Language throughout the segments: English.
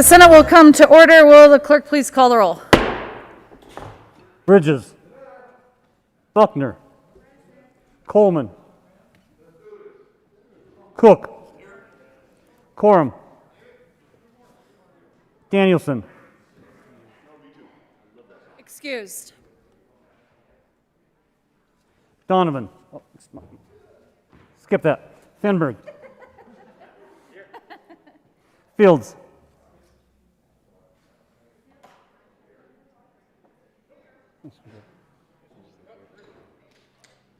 The Senate will come to order. Will the clerk please call the roll? Bridges. Buckner. Coleman. Cook. Coram. Danielson. Excused. Donovan. Oh, skip that. Fenberg. Fields.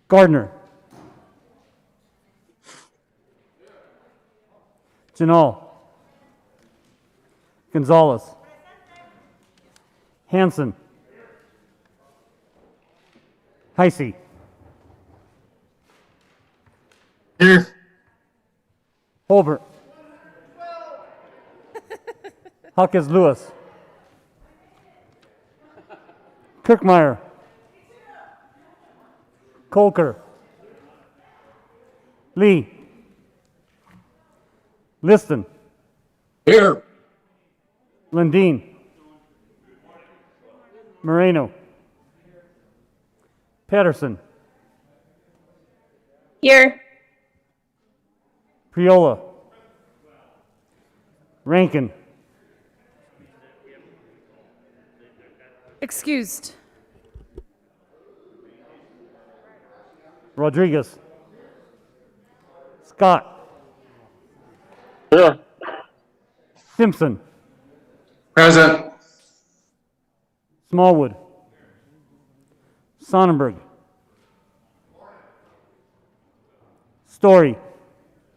Gardner. Janal. Gonzalez. Hanson. Heisey. Here. Holbert. Hawkins Lewis. Kirkmeyer. Colker. Lee. Liston. Here. Lundeen. Moreno. Patterson. Here. Priola. Rankin. Excused. Rodriguez. Scott. Here. Simpson. Present. Smallwood. Sonnenberg. Story.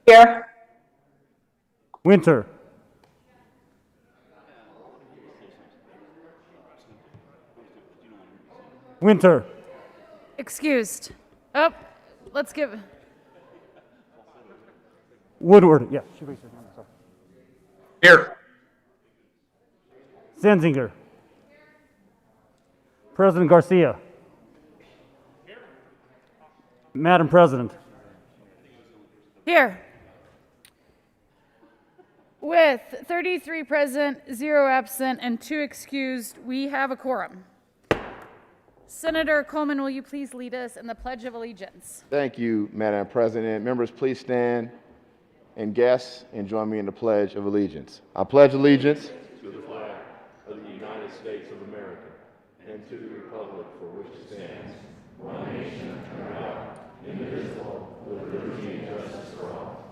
Here. Winter. Winter. Excused. Oh, let's give. Woodward. Yeah. she raised her hand, sorry. Here. Zenzinger. President Garcia. Madam President. Here. With 33 present, 0 absent, and 2 excused, we have a quorum. Senator Coleman, will you please lead us in the Pledge of Allegiance? Thank you, Madam President. Members, please stand, and guests, and join me in the Pledge of Allegiance. I pledge allegiance to the flag of the United States of America and to the republic for which it stands, one nation under God, indivisible, with liberty and justice for all.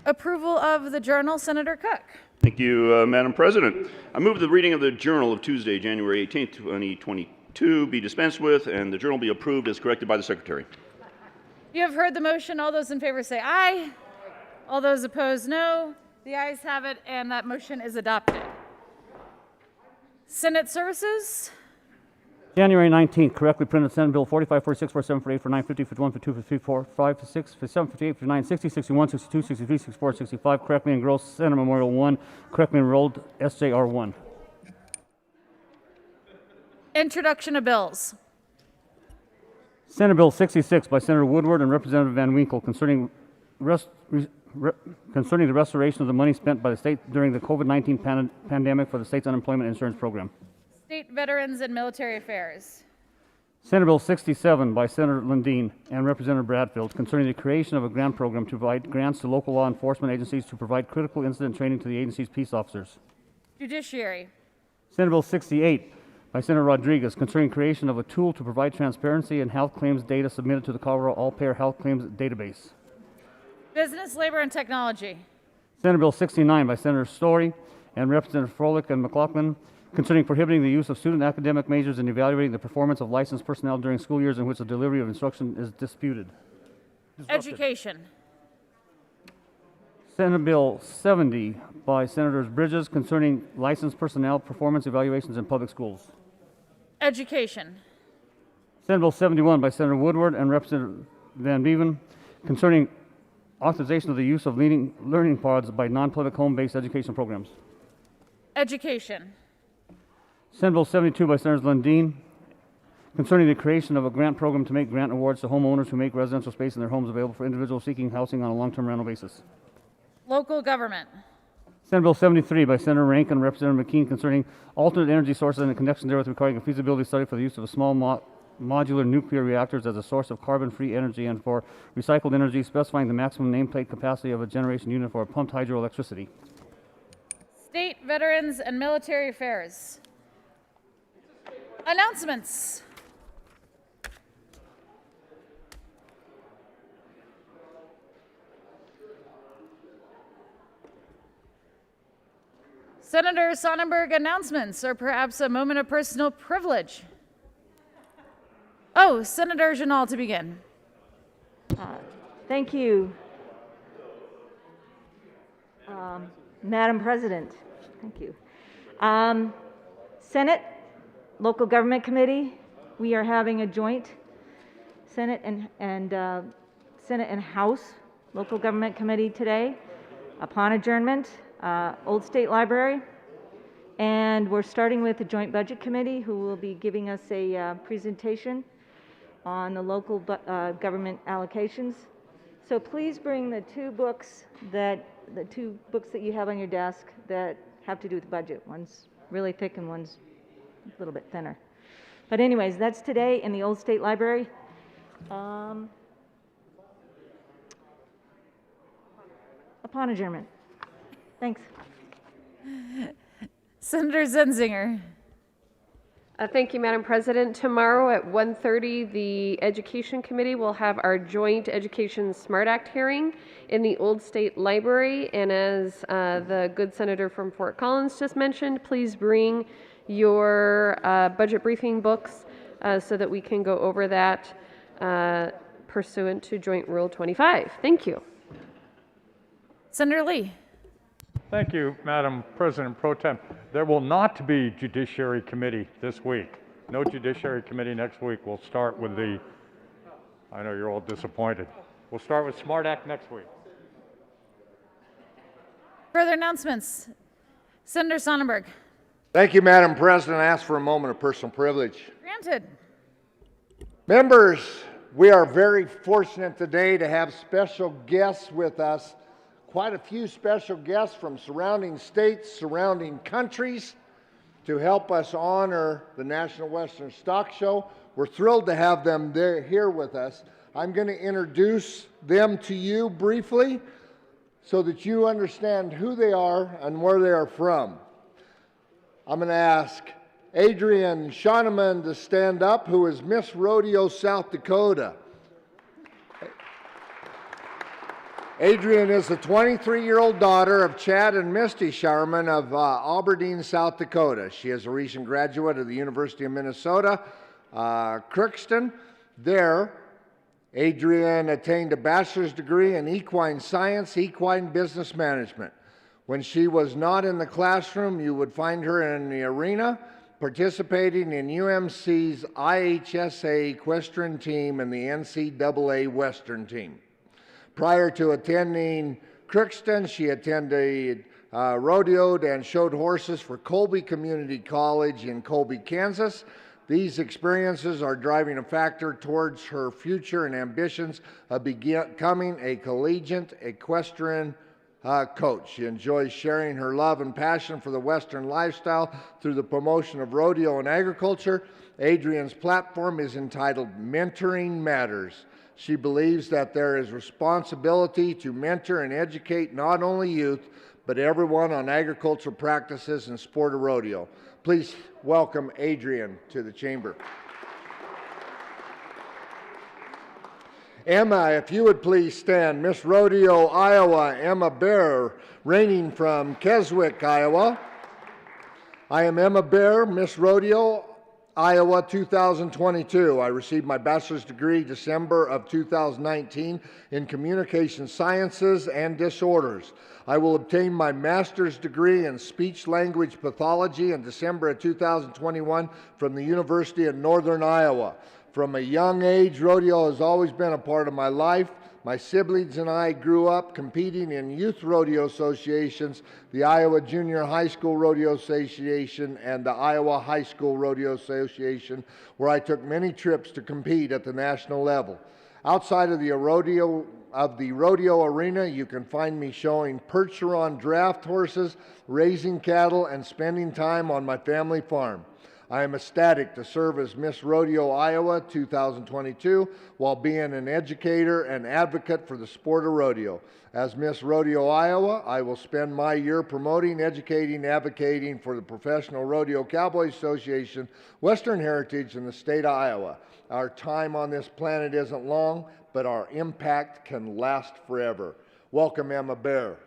Approval of the journal, Senator Cook. Thank you, Madam President. I move the reading of the Journal of Tuesday, January 18th, 2022 be dispensed with and the Journal be approved as corrected by the Secretary. You have heard the motion. All those in favor say aye. All those opposed, no. The ayes have it, and that motion is adopted. Senate Services. January 19th, correctly printed Senate Bill 45, 46, 47, 48, 49, 50, 51, 52, 53, 54, 56, 57, 58, 59, 60, 61, 62, 63, 64, 65, correctly engrossed Senate Memorial 1, correctly enrolled SJR 1. Introduction of bills. Senate Bill 66 by Senator Woodward and Representative Van Winkle concerning the restoration of the money spent by the state during the COVID-19 pandemic for the state's unemployment insurance program. State Veterans and Military Affairs. Senate Bill 67 by Senator Lundeen and Representative Bradfield concerning the creation of a grant program to provide grants to local law enforcement agencies to provide critical incident training to the agency's peace officers. Judiciary. Senate Bill 68 by Senator Rodriguez concerning creation of a tool to provide transparency in health claims data submitted to the Colorado All-Payer Health Claims Database. Business, Labor, and Technology. Senate Bill 69 by Senator Story and Representative Froelich and McLaughlin concerning prohibiting the use of student academic majors in evaluating the performance of licensed personnel during school years in which the delivery of instruction is disputed. Education. Senate Bill 70 by Senators Bridges concerning licensed personnel performance evaluations in public schools. Education. Senate Bill 71 by Senator Woodward and Representative Van Beven concerning authorization of the use of learning pods by non-public home-based education programs. Education. Senate Bill 72 by Senators Lundeen concerning the creation of a grant program to make grant awards to homeowners who make residential space in their homes available for individuals seeking housing on a long-term rental basis. Local government. Senate Bill 73 by Senator Rankin and Representative McKean concerning alternate energy sources and in connection therewith requiring a feasibility study for the use of a small modular nuclear reactors as a source of carbon-free energy and for recycled energy, specifying the maximum nameplate capacity of a generation unit for pumped hydroelectricity. State, Veterans, and Military Affairs. Announcements. Senator Sonnenberg, announcements, or perhaps a moment of personal privilege. Oh, Senator Janal to begin. Thank you, Madam President. Thank you. Senate, Local Government Committee, we are having a joint Senate and House Local Government Committee today upon adjournment. Old State Library, and we're starting with the Joint Budget Committee, who will be giving us a presentation on the local government allocations. So please bring the two books that you have on your desk that have to do with the budget. One's really thick and one's a little bit thinner. But anyways, that's today in the Old State Library. Upon adjournment. Thanks. Senator Zenzinger. Thank you, Madam President. Tomorrow at 1:30, the Education Committee will have our joint Education Smart Act hearing in the Old State Library. And as the good senator from Fort Collins just mentioned, please bring your budget briefing books so that we can go over that pursuant to Joint Rule 25. Thank you. Senator Lee. Thank you, Madam President Pro Tem. There will not be Judiciary Committee this week. No Judiciary Committee next week. We'll start with I know you're all disappointed. We'll start with Smart Act next week. Further announcements. Senator Sonnenberg. Thank you, Madam President. I ask for a moment of personal privilege. Granted. Members, we are very fortunate today to have special guests with us. Quite a few special guests from surrounding states, surrounding countries to help us honor the National Western Stock Show. We're thrilled to have them here with us. I'm going to introduce them to you briefly so that you understand who they are and where they are from. I'm going to ask Adrienne Schoeneman to stand up, who is Miss Rodeo South Dakota. Adrienne is the 23-year-old daughter of Chad and Misty Sharman of Aberdeen, South Dakota. She is a recent graduate of the University of Minnesota, Crookston. There, Adrienne attained a bachelor's degree in equine science, equine business management. When she was not in the classroom, you would find her in the arena, participating in UMC's IHSA equestrian team and the NCAA Western team. Prior to attending Crookston, she attended rodeoed and showed horses for Colby Community College in Colby, Kansas. These experiences are driving a factor towards her future and ambitions of becoming a collegiate equestrian coach. She enjoys sharing her love and passion for the Western lifestyle through the promotion of rodeo and agriculture. Adrienne's platform is entitled Mentoring Matters. She believes that there is responsibility to mentor and educate not only youth, but everyone on agricultural practices and sport of rodeo. Please welcome Adrienne to the chamber. Emma, if you would please stand. Miss Rodeo, Iowa, Emma Bear, reigning from Keswick, Iowa. I am Emma Bear, Miss Rodeo, Iowa 2022. I received my bachelor's degree December of 2019 in communication sciences and disorders. I will obtain my master's degree in speech language pathology in December of 2021 from the University of Northern Iowa. From a young age, rodeo has always been a part of my life. My siblings and I grew up competing in youth rodeo associations, the Iowa Junior High School Rodeo Association and the Iowa High School Rodeo Association, where I took many trips to compete at the national level. Outside of the rodeo arena, you can find me showing Percheron draft horses, raising cattle, and spending time on my family farm. I am ecstatic to serve as Miss Rodeo Iowa 2022 while being an educator and advocate for the sport of rodeo. As Miss Rodeo Iowa, I will spend my year promoting, educating, advocating for the Professional Rodeo Cowboy Association, Western Heritage, in the state of Iowa. Our time on this planet isn't long, but our impact can last forever. Welcome, Emma Bear.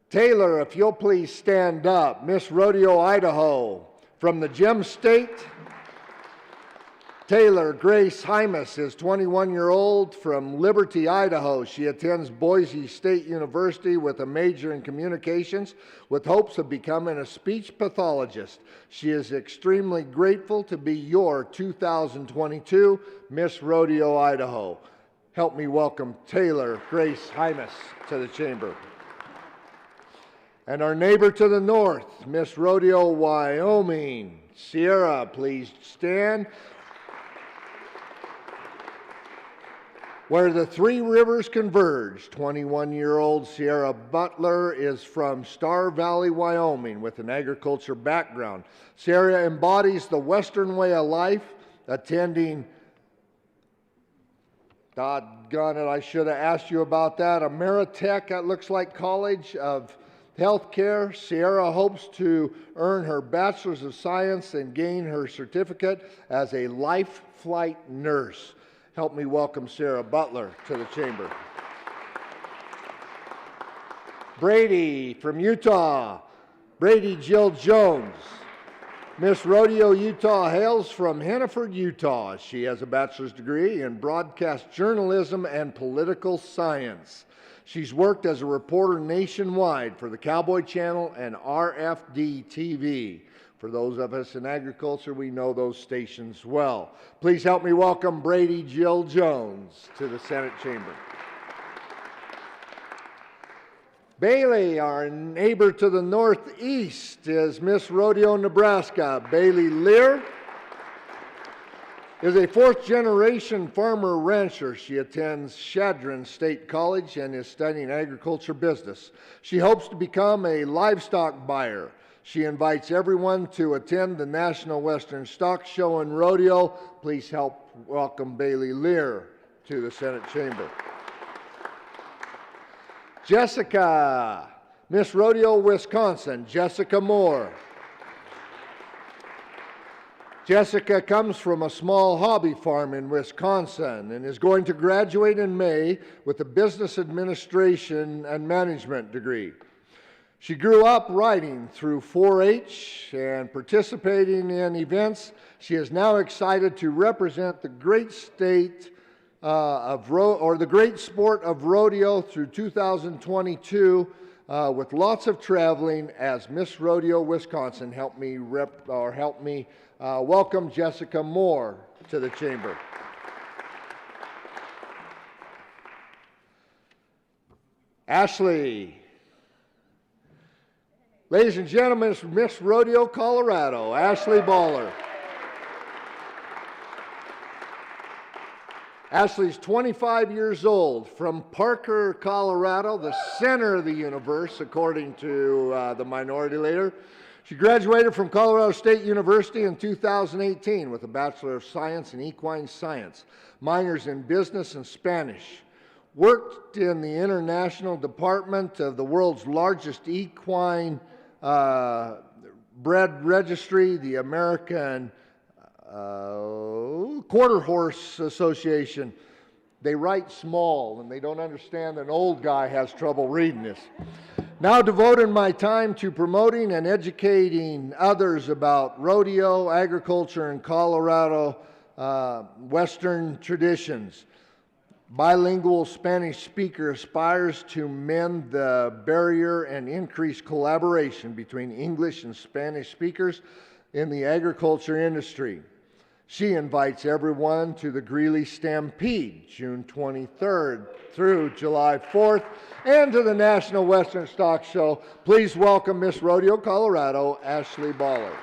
Taylor, if you'll please stand up. Miss Rodeo Idaho. From the Gem State, Taylor Grace Hymas is 21-year-old from Liberty, Idaho. She attends Boise State University with a major in communications with hopes of becoming a speech pathologist. She is extremely grateful to be your 2022 Miss Rodeo Idaho. Help me welcome Taylor Grace Hymas to the chamber. And our neighbor to the north, Miss Rodeo Wyoming. Sierra, please stand. Where the three rivers converge, 21-year-old Sierra Butler is from Star Valley, Wyoming, with an agriculture background. Sierra embodies the Western way of life, attending, doggone it, I should have asked you about that, Ameritech, that looks like College of Healthcare. Sierra hopes to earn her Bachelor's of Science and gain her certificate as a life flight nurse. Help me welcome Sarah Butler to the chamber. Brady from Utah. Brady Jill Jones. Miss Rodeo Utah hails from Hannaford, Utah. She has a bachelor's degree in broadcast journalism and political science. She's worked as a reporter nationwide for the Cowboy Channel and RFD TV. For those of us in agriculture, we know those stations well. Please help me welcome Brady Jill Jones to the Senate chamber. Bailey, our neighbor to the northeast, is Miss Rodeo, Nebraska. Bailey Lear is a fourth-generation farmer rancher. She attends Chadron State College and is studying agriculture business. She hopes to become a livestock buyer. She invites everyone to attend the National Western Stock Show and Rodeo. Please help welcome Bailey Lear to the Senate chamber. Jessica, Miss Rodeo, Wisconsin, Jessica Moore. Jessica comes from a small hobby farm in Wisconsin and is going to graduate in May with a business administration and management degree. She grew up riding through 4-H and participating in events. She is now excited to represent the great state the great sport of rodeo through 2022 with lots of traveling as Miss Rodeo Wisconsin. Help me welcome Jessica Moore to the chamber. Ashley. Ladies and gentlemen, it's Miss Rodeo, Colorado, Ashley Baller. Ashley's 25 years old, from Parker, Colorado, the center of the universe, according to the minority leader. She graduated from Colorado State University in 2018 with a Bachelor of Science in Equine Science, minors in Business and Spanish. Worked in the international department of the world's largest equine bred registry, the American Quarter Horse Association. They write small and they don't understand an old guy has trouble reading this. Now devoting my time to promoting and educating others about rodeo, agriculture, and Colorado Western traditions. Bilingual Spanish speaker aspires to mend the barrier and increase collaboration between English and Spanish speakers in the agriculture industry. She invites everyone to the Greeley Stampede, June 23rd through July 4th, and to the National Western Stock Show. Please welcome Miss Rodeo, Colorado, Ashley Baller.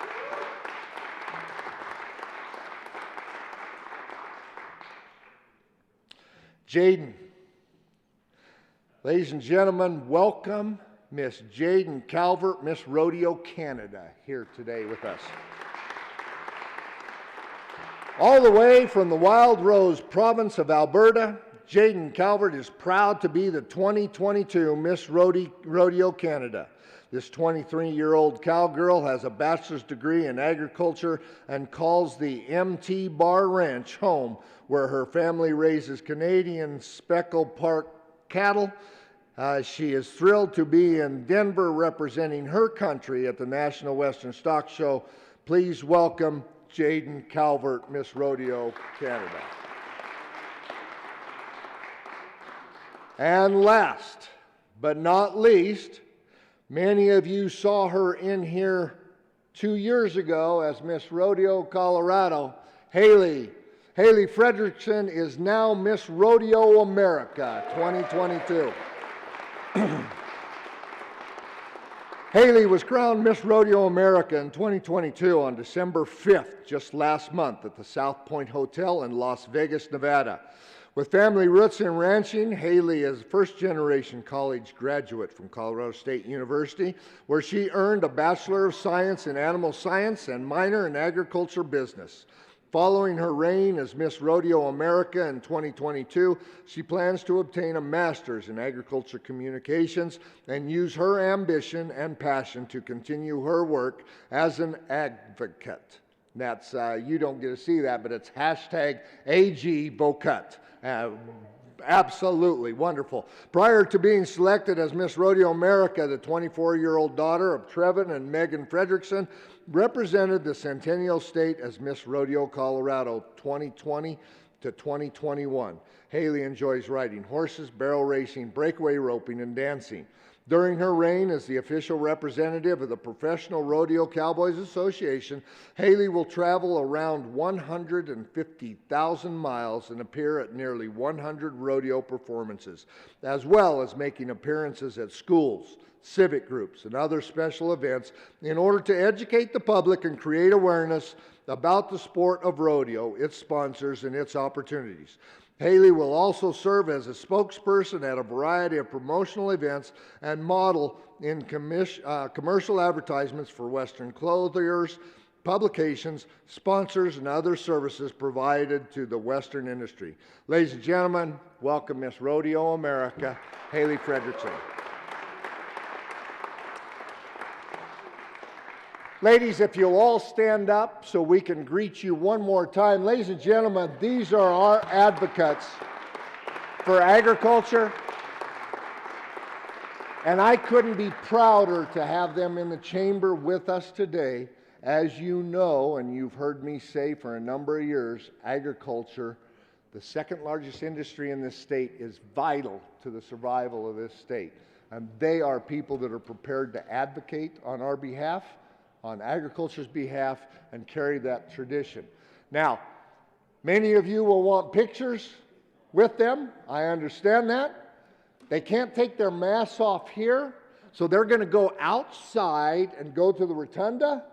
Jaden. Ladies and gentlemen, welcome Miss Jaden Calvert, Miss Rodeo Canada, here today with us. All the way from the Wild Rose province of Alberta, Jaden Calvert is proud to be the 2022 Miss Rodeo Canada. This 23-year-old cowgirl has a bachelor's degree in agriculture and calls the MT Bar Ranch home, where her family raises Canadian Speckled Park cattle. She is thrilled to be in Denver representing her country at the National Western Stock Show. Please welcome Jaden Calvert, Miss Rodeo Canada. And last but not least, many of you saw her in here 2 years ago as Miss Rodeo Colorado. Haley Fredrickson is now Miss Rodeo America 2022. Haley was crowned Miss Rodeo America in 2022 on December 5th, just last month, at the South Point Hotel in Las Vegas, Nevada. With family roots in ranching, Haley is a first-generation college graduate from Colorado State University, where she earned a Bachelor of Science in Animal Science and minor in Agriculture Business. Following her reign as Miss Rodeo America in 2022, she plans to obtain a Master's in Agriculture Communications and use her ambition and passion to continue her work as an advocate. That's, you don't get to see that, but it's hashtag AGVOCUT. Absolutely wonderful. Prior to being selected as Miss Rodeo America, the 24-year-old daughter of Trevin and Megan Fredrickson represented the Centennial State as Miss Rodeo Colorado 2020 to 2021. Haley enjoys riding horses, barrel racing, breakaway roping, and dancing. During her reign as the official representative of the Professional Rodeo Cowboys Association, Haley will travel around 150,000 miles and appear at nearly 100 rodeo performances, as well as making appearances at schools, civic groups, and other special events in order to educate the public and create awareness about the sport of rodeo, its sponsors, and its opportunities. Haley will also serve as a spokesperson at a variety of promotional events and model in commercial advertisements for Western clothiers, publications, sponsors, and other services provided to the Western industry. Ladies and gentlemen, welcome Miss Rodeo America, Haley Fredrickson. Ladies, if you'll all stand up so we can greet you one more time. Ladies and gentlemen, these are our advocates for agriculture, and I couldn't be prouder to have them in the chamber with us today. As you know, and you've heard me say for a number of years, agriculture, the second largest industry in this state, is vital to the survival of this state. And they are people that are prepared to advocate on our behalf, on agriculture's behalf, and carry that tradition. Now, many of you will want pictures with them. I understand that. They can't take their masks off here, so they're going to go outside and go to the rotunda.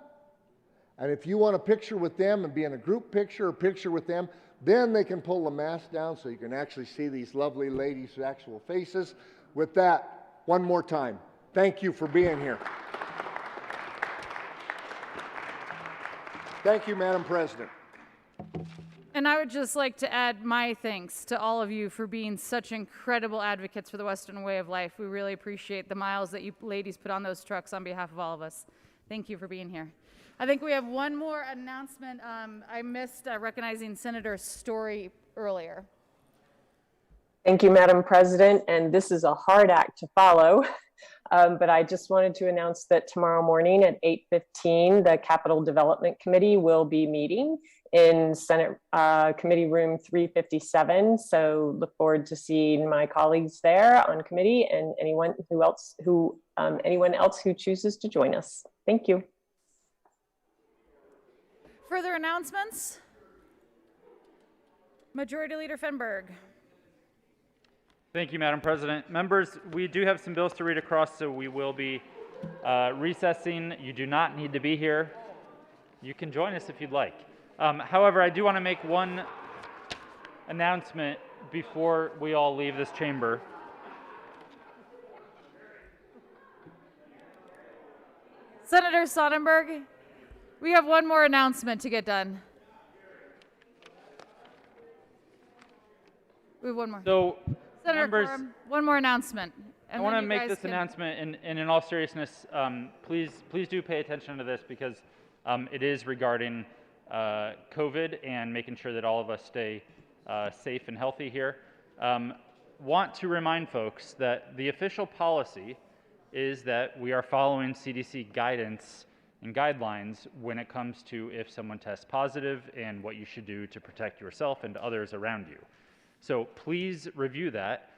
And if you want a picture with them and be in a group picture or picture with them, then they can pull the mask down so you can actually see these lovely ladies' actual faces. With that, one more time, thank you for being here. Thank you, Madam President. And I would just like to add my thanks to all of you for being such incredible advocates for the Western way of life. We really appreciate the miles that you ladies put on those trucks on behalf of all of us. Thank you for being here. I think we have one more announcement. I missed recognizing Senator Story earlier. Thank you, Madam President, and this is a hard act to follow. But I just wanted to announce that tomorrow morning at 8:15, the Capital Development Committee will be meeting in Senate Committee Room 357. So look forward to seeing my colleagues there on committee and anyone else who chooses to join us. Thank you. Further announcements? Majority Leader Fenberg. Thank you, Madam President. Members, we do have some bills to read across, so we will be recessing. You do not need to be here. You can join us if you'd like. However, I do want to make one announcement before we all leave this chamber, Senator Sonnenberg, we have one more announcement to get done. We have one more. so Senator members, Quorum, one more announcement. I and want then to you make guys this can- announcement, and in all seriousness, please do pay attention to this because it is regarding COVID and making sure that all of us stay safe and healthy here. Want to remind folks that the official policy is that we are following CDC guidance and guidelines when it comes to if someone tests positive and what you should do to protect yourself and others around you. So please review that.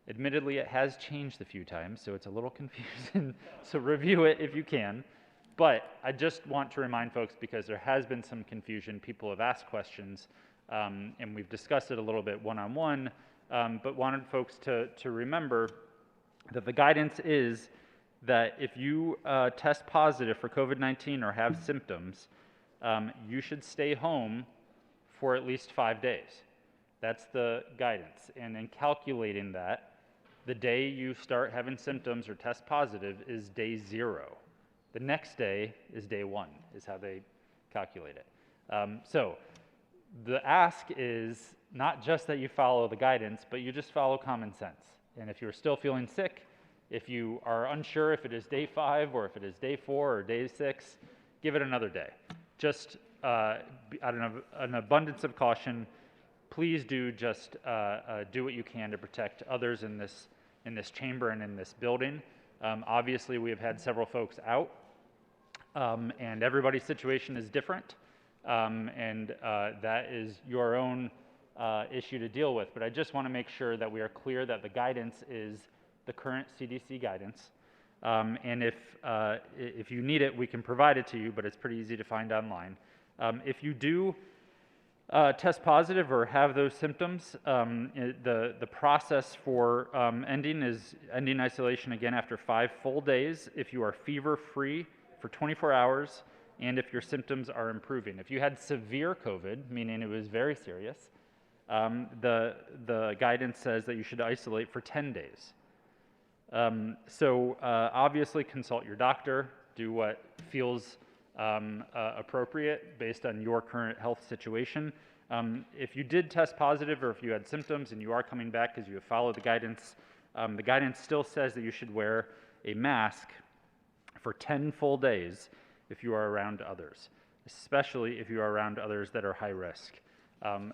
Admittedly, it has changed a few times, so it's a little confusing. So review it if you can. But I just want to remind folks, because there has been some confusion, people have asked questions, and we've discussed it a little bit one-on-one, but wanted folks to remember that the guidance is that if you test positive for COVID-19 or have symptoms, you should stay home for at least 5 days. That's the guidance. And in calculating that, the day you start having symptoms or test positive is day 0. The next day is day 1, is how they calculate it. So the ask is not just that you follow the guidance, but you just follow common sense. And if you're still feeling sick, if you are unsure if it is day 5 or if it is day 4 or day 6, give it another day. Just out of an abundance of caution, please do just do what you can to protect others in this chamber and in this building. Obviously, we have had several folks out, and everybody's situation is different, and that is your own issue to deal with. But I just want to make sure that we are clear that the guidance is the current CDC guidance. And if you need it, we can provide it to you, but it's pretty easy to find online. If you do test positive or have those symptoms, the process for ending isolation again after 5 full days if you are fever-free for 24 hours and if your symptoms are improving. If you had severe COVID, meaning it was very serious, the guidance says that you should isolate for 10 days. So obviously consult your doctor, do what feels appropriate based on your current health situation. If you did test positive or if you had symptoms and you are coming back because you have followed the guidance still says that you should wear a mask for 10 full days if you are around others, especially if you are around others that are high risk.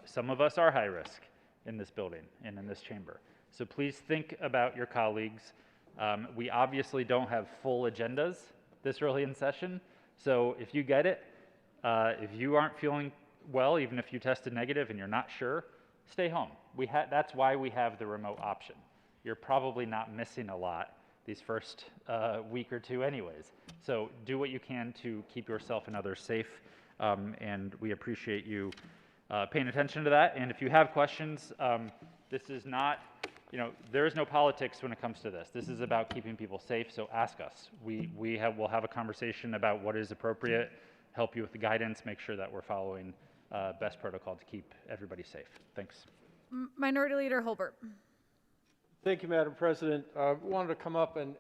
Some of us are high risk in this building and in this chamber. So please think about your colleagues. We obviously don't have full agendas this early in session. So if you get it, if you aren't feeling well, even if you tested negative and you're not sure, stay home. That's why we have the remote option. You're probably not missing a lot these first week or two anyways. So do what you can to keep yourself and others safe, and we appreciate you paying attention to that. And if you have questions, this is not, there is no politics when it comes to this. This is about keeping people safe, so ask us. We'll have a conversation about what is appropriate, help you with the guidance, make sure that we're following best protocol to keep everybody safe. Thanks. Minority Leader Holbert. Thank you, Madam President. I wanted to come up and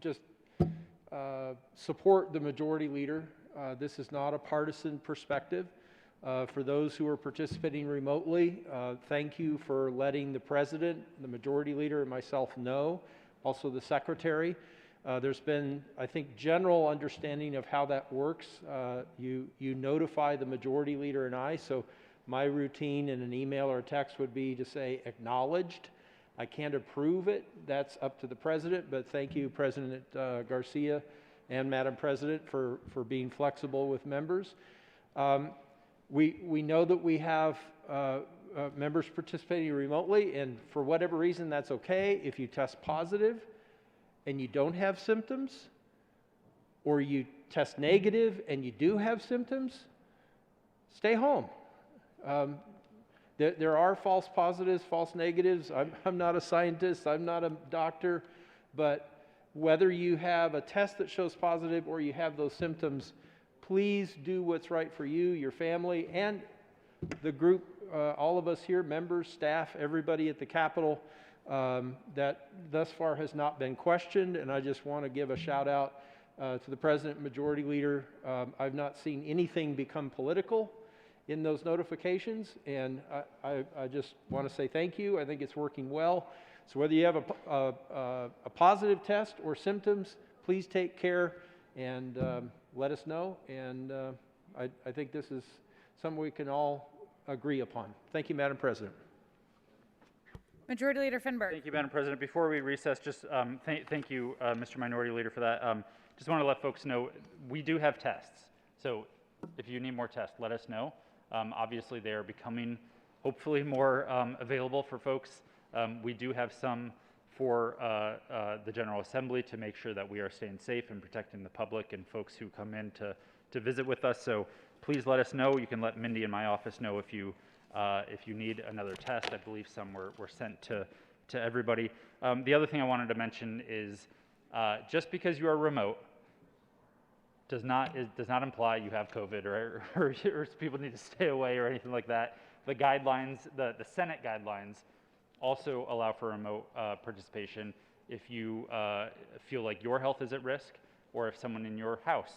just support the Majority Leader. This is not a partisan perspective. For those who are participating remotely, thank you for letting the President, the Majority Leader, and myself know, also the Secretary. There's been, I think, general understanding of how that works. You notify the Majority Leader and I, so my routine in an email or a text would be to say acknowledged. I can't approve it. That's up to the President, but thank you, President Garcia and Madam President, for being flexible with members. We know that we have members participating remotely, and for whatever reason, that's okay. If you test positive and you don't have symptoms, or you test negative and you do have symptoms, stay home. There are false positives, false negatives. I'm not a scientist, I'm not a doctor, but whether you have a test that shows positive or you have those symptoms, please do what's right for you, your family, and the group all of us here, members, staff, everybody at the Capitol, that thus far has not been questioned. And I just want to give a shout out to the President and Majority Leader. I've not seen anything become political in those notifications, and I just want to say thank you. I think it's working well. So whether you have a positive test or symptoms, please take care and let us know. And I think this is something we can all agree upon. Thank you, Madam President. Majority Leader Finberg. Thank you, Madam President. Before we recess, just thank you, Mr. Minority Leader, for that. Just want to let folks know we do have tests. So if you need more tests, let us know. Obviously, they are becoming hopefully more available for folks. We do have some for the General Assembly to make sure that we are staying safe and protecting the public and folks who come in to visit with us. So please let us know. You can let Mindy in my office know if you need another test. I believe some were sent to everybody. The other thing I wanted to mention is just because you are remote does not imply you have COVID or people need to stay away or anything like that. The guidelines, the Senate guidelines, also allow for remote participation if you feel like your health is at risk or if someone in your house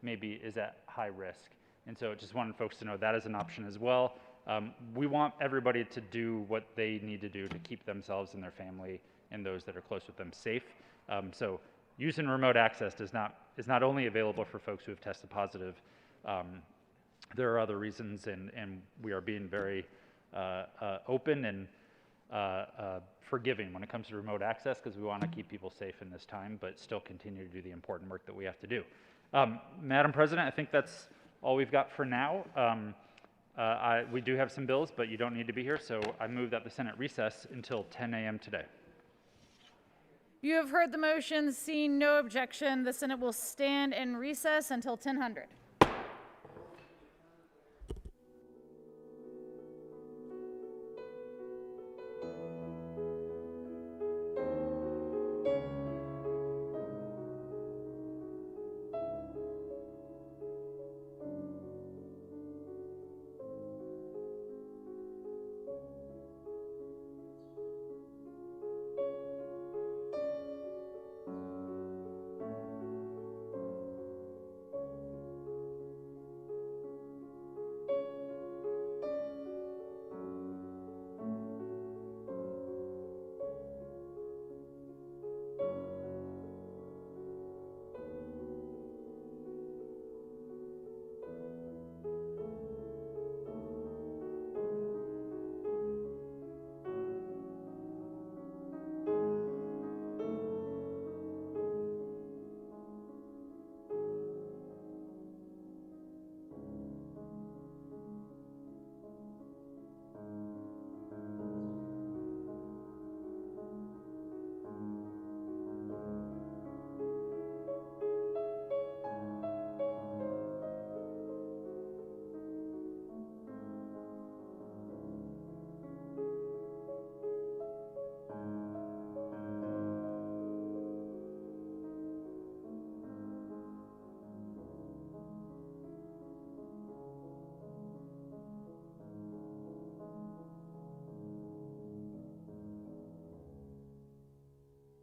maybe is at high risk. And so just wanted folks to know that is an option as well. We want everybody to do what they need to do to keep themselves and their family and those that are close with them safe. So using remote access is not only available for folks who have tested positive. There are other reasons, and we are being very open and forgiving when it comes to remote access because we want to keep people safe in this time, but still continue to do the important work that we have to do. Madam President, I think that's all we've got for now. We do have some bills, but you don't need to be here, so I move that the Senate recess until 10 a.m. today. You have heard the motion. Seeing no objection, the Senate will stand in recess until 10:00.